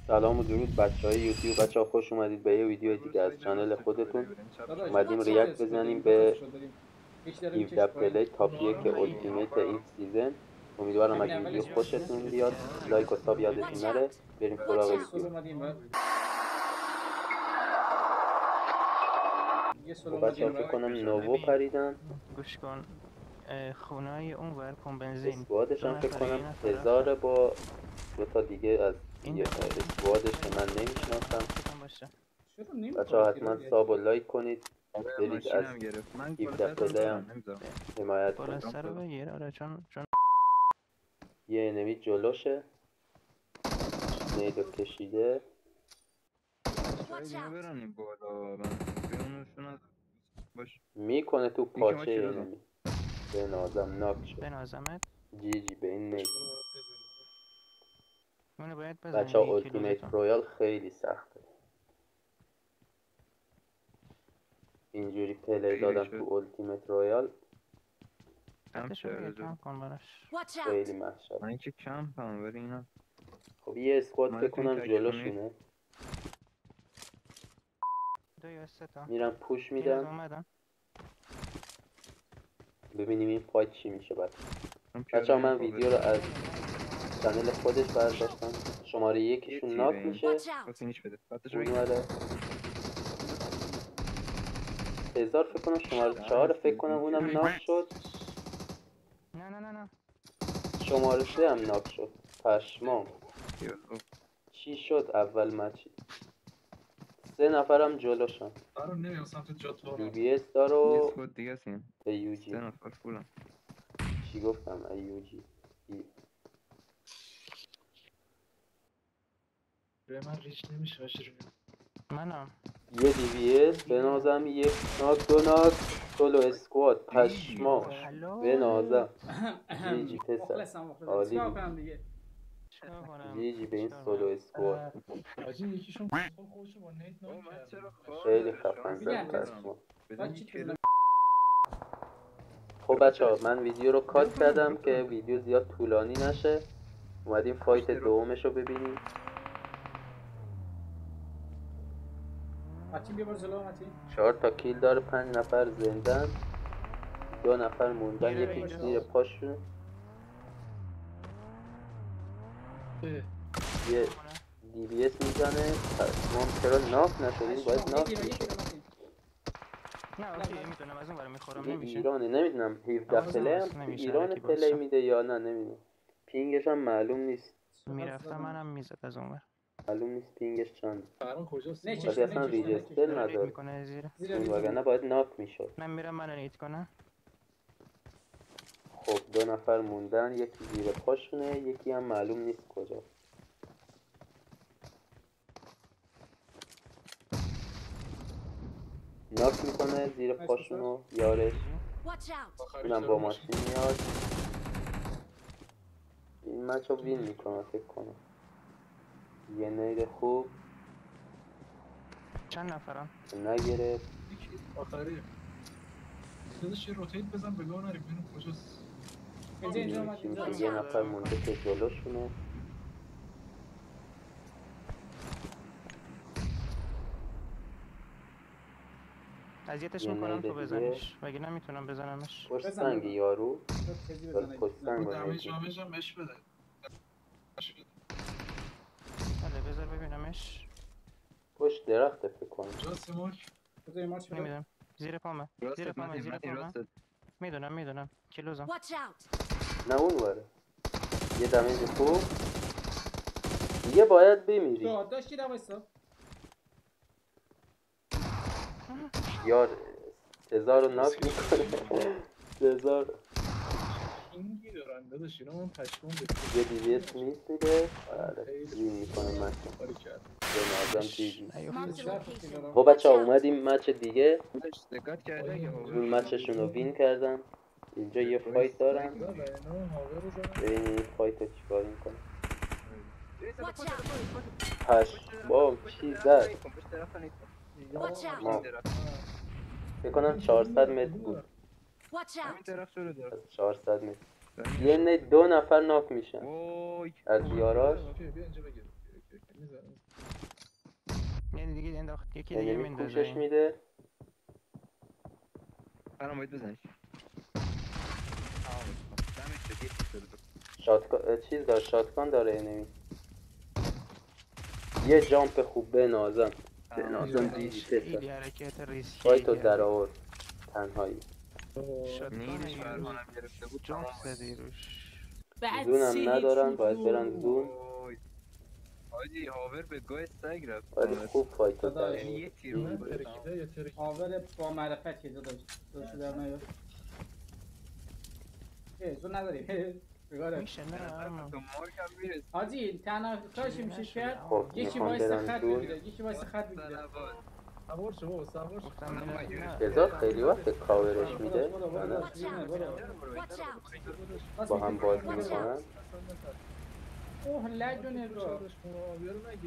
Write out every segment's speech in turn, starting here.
سلام و درود بچه های یوتیوب. بچه ها خوش اومدید به یه ویدیو دیگه از چنل خودتون. اومدیم ریاکت بزنیم به 17 پلی تاپ 1 التیمیت این سیزن. امیدوارم اگه ویدیو خوشتون بیاد لایک و ساب یادتون نره. بریم سراغ ویدیو. خب بچه ها فکر کنم نوو پریدن. گوش کن، خونه‌های اون ور کن بنزین اسکوادش هم فکر کنم 1000 با دوتا دیگه از اسکوادش که من نمیشناسم. بچه ها حتما ساب و لایک کنید، برید از 17 پلی هم حمایت کنید. رو بگیر. آره چون یه انمی جلوشه، نیدو کشیده. میکنه تو پاچه انمی. به نازم ناک شد. به نازمت جی جی به این نید. اونو باید بچه ها بزنی. التیمیت رویال خیلی سخته. اینجوری پلی دادن تو التیمیت رویال کم کن براش. خیلی محشر. من که کمپم ولی اینا خب یه اسکواد فکر کنم جلوشونه. دو یا سه تا میرن پوش میدن میدن. اومدن. ببینیم این فایت چی میشه. بچه ها من ویدیو رو از چنل خودش برداشتم. شماره یکیشون ناک میشه. اونوره 1000 فکر کنم شماره 4 فکر کنم اونم ناک شد. نه شماره 3 هم ناک شد. پشمام چی شد اول مچی. 3 نفرم جلوشن. دی بی اس دارو ایوجی. چی گفتم ایوجی. من ریچ نمیشه منم یه دی بی اس به نازم، یک ناک، دو ناک، سولو اسکواد. پشما به نازم. جی جی پسر عالی بود. جی جی به این سولو اسکواد آجی یکیشون خودشو با نیت نام کرد. خیلی خفن زد. پشما. خب بچه ها من ویدیو رو کات کردم که ویدیو زیاد طولانی نشه. اومدیم فایت دومش رو ببینیم. متین بیا جلو متین. 4 تا کیل داره، 5 نفر زندن، 2 نفر موندن. یکی زیر پاشونه. یه دی بی اس میزنه. ما چرا ناف نشدیم؟ باید ناف میشد. نه اوکی میتونم از اون برای میخورم. نمیشه ایرانه نمیدونم 17 پلی هم تو ایران پلی میده یا نه نمیدونم. پینگش هم معلوم نیست. میرفتم منم میزد از اون بر. معلوم نیست پینگش چند. فران کجاست؟ ولی اصلا ریجستر نداره. این وگرنه باید ناک میشد. من میرم منو نیت کنه. خب 2 نفر موندن، یکی زیر پاشونه، یکی هم معلوم نیست کجا. ناک میکنه زیر پاشونو یارش. اونم با ماشین میاد. این مچ رو وین میکنه فکر کنم. یه نید خوب چند نفرم نگرفت. آخری داداش یه روتیت بزن به گاه نریم ببینیم کجاست. یه نفر مونده که جلوشونه. اذیتش میکنم تو بزنش وگه نمیتونم بزنمش. پشت سنگ یارو داره پشت سنگ دمیج هم بهش بده. بله بذار ببینمش. پشت درخته فکر کنم. کجاست مارک؟ نمیدونم. زیر پامه. زیر پامه. میدونم کلوزم. نه اون وره. یه دمیج خوب. دیگه باید بمیری. یار 1000 رو ناک میکنه. 1000 اینگی دارن داداش اینا من پشمون یه دی بی اس میز میده. آره وین میکنه مچ. به نازم جی جی. خب بچه ها اومدیم مچ دیگه. اون مچشون رو وین کردن. اینجا یه فایت دارن. ببینیم این فایت رو چیکار میکنه. پشمام چی زد. ما فکر کنم 400 متر بود. از 400 متر یه نه 2 نفر ناک میشن از یاراش. یه دیگه انداخت، یکی دیگه انمی میندازه پوشش این. میده. برام باید بزنش. دمش شد، یکی شد. شاتگان چیز داره، شاتگان داره انمی. یه جامپ خوب به نازم دیدی خیلی پسر. حرکت ریسکی فایتو در کردی. آورد تنهایی. نیدش شاتگان برگانم گرفته بود. جامپ تمام. زدی روش. زونم ندارن، باید برن زون. حاجی هاور به گاه سگ رفت. ولی خوب فایتو در داداش. آورد. یعنی یه تیر من بود. ترکیده یه ترکیده. آور با معرفت یه داداش در نیار. زون نداری. بگاره میشه نه اما تو مارکم میرسی. حاجی تنها کارش میشه کرد خب یکی میخوان وایس برن خط زون. بگیره، یکی وایس خط بگیره. سوار شو بابا، سوار شو. گفتم نه، نه بذار خیلی وقت کاورش میده. برو نه داش بیرونه برو. بس با هم بازی می‌کنی. میکنن. اوه لجو نگاه.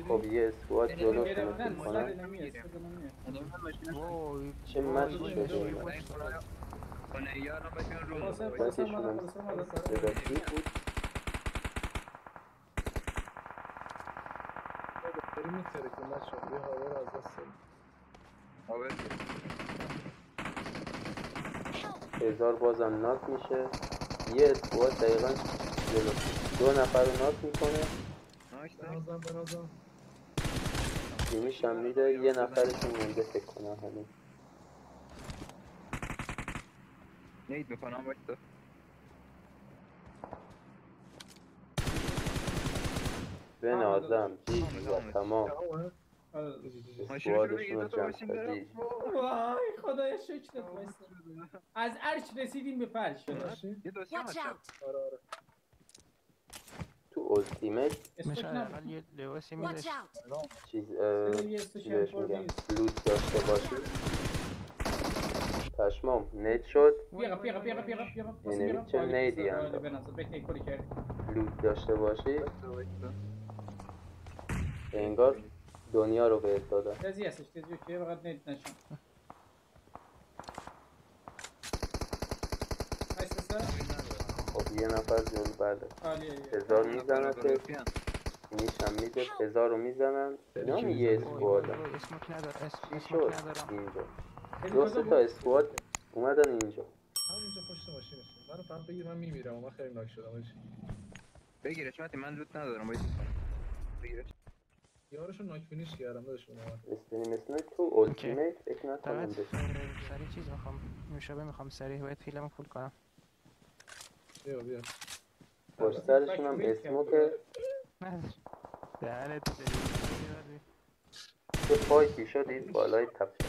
خب یه اسکواد جلو گرفتن فکر صد کنم. نمیه صد نمیه. وای چه مچی وای، شده چی این بود؟ خونه یارم بکنم رو قاسم مالا قاسم مالا. داداشی بود. داری میتره که بچه ها یه هوا رو از دست داریم. هاور هزار بازم ناک میشه. یه اسکواد دقیقا جلو 2 نفر رو ناک میکنه. نایس بنازم. تیمیش هم میده. یه نفرشون مونده فکر کنم همین. نید میکنم باید به نازم جیجی و تمام. ماشینشو رو اسکوادشون بگیر رو دوتا جمع ماشین کرد دارم. جیجی. وای خدایا شکرت وایسا. از عرش رسیدیم به فرش. یه دوستی هم Watch هست. out! آره. تو اولتیمیت استوک میشه نبود. اقل یه لباسی Watch میداشت. out! چیز یه چی استوک بهش هم میگم نیست. لوت داشته باشی. پشمام نت شد. بیاقا انمی چه نیدی هم به نظر بهتری کاری کردی. لوت داشته باشی. وایسا. انگار دنیا رو بهت دادن. تزی هستش تزی که فقط نیت نشون. ایسا خب یه نفر جلو بله. عالیه. هزار میزنن که نیشم میده. 1000 رو میزنن. اینا هم یه وای اسکوادن. وای اسموک ندار چی اسموک شد ندارم. اینجا؟ تزی 2 کجا تا بود؟ اسکواد اومدن اینجا. همینجا پشت ماشینشه. منو فقط بگیر من میمیرم. من خیلی ناک شدم آجی. بگیرش متی من لوت ندارم باید بگیرش. یارشو ناک فینیش کردم داداش اومد. مثل تو اولتیمیت فکر نکنم فقط بشه. سریع چیز میخوام، نوشابه میخوام سریع، باید فیلمو فول کنم. بیا. پشت سرشون هم اسموک. نداره. دهنت سریع. چه فایتی شدید بالای تپه.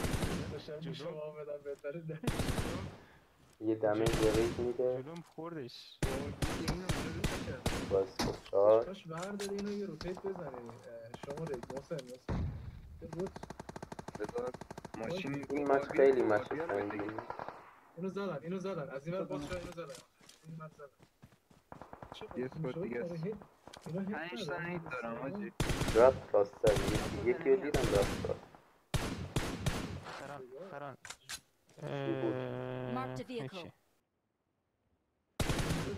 داشتم شما بدم بهتره نه. یه دمیج ریز میده. جلوم خوردش. باز خب 4. کاش برداری اینو یه روتیت بزنی. شما رید محسن بود. بذار ماشین این مچ خیلی مچ سنگینی. اینو زدن از این ور باز شد اینو زدن. این مچ زدن. یه اسکوت دیگه است. اینا 5 تا نید دارم آجی. رفت راستر یکی رو دیدم رفت راست. فران Marked a vehicle. هیچی.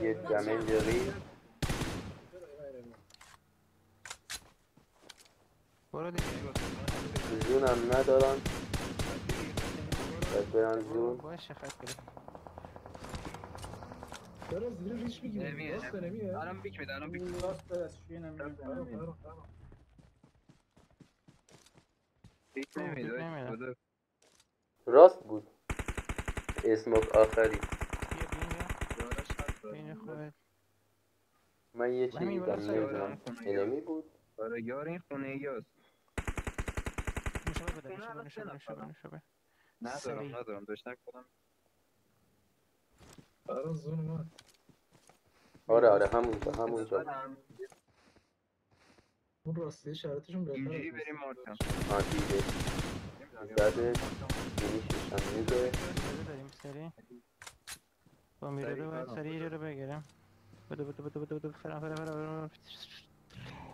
یه دمیج ریز. برو دیگه. زون هم ندارن. باید برن زون. باشه خط بریم. چرا زیر ریش میگیری؟ راست نمیه؟ الان بیک میده الان بیک میده. راست دستشویی نمیره. بیک نمیده خدا. راست بود. اسموک آخری. بیا بینجا. یارش هست. بین خودت. من یه چی همین دیدم بالا سر نمیدونم انمی بود. آره یار این خونه ای هست. نوشابه بده نوشابه. ندارم داشتم خودم. برای زون اومد. آره همونجا. اون راستی شرطشون بهتره. اینجوری بریم مارکم. دیگه زده. فینیشش هم میده. داریم سری. با میره باید سری یه رو بگیرم. بده فرام.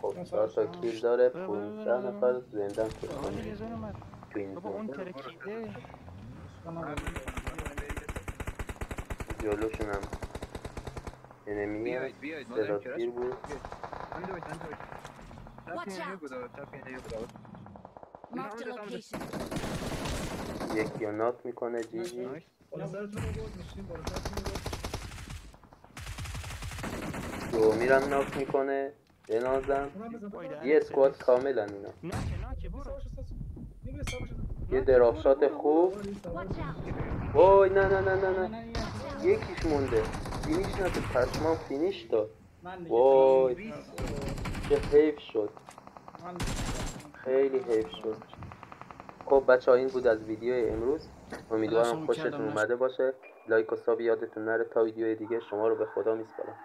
خب 4 تا کیل داره. 15 نفر زندن تو آقا دیگه خونه. زون اومد. تو این بابا زون اون ترکیده. جلوشون هم انمی هست. بیاید صدا تیر بود. همینجا باید Watch out! Marked a location. یکی رو ناک میکنه جیجی. بالا سرتون رو بود میشین بالا سرتون رو بود. دو میرم ناک میکنه. بنازم اونم بزن. یه اسکواد کاملن اینا. ناکه برو. نیمه سوارش یه درافشات خوب. Watch out. وای نه نه نه نه نه نه نه یکیش مونده. فینیش نتو پشمان فینیش داد. من دیگه وای تمام. چه حیف شد. من خیلی حیف شد. خب بچه ها این بود از ویدیو امروز. امیدوارم خوشتون اومده باشه. لایک و ساب یادتون نره. تا ویدیو دیگه شما رو به خدا میسپارم.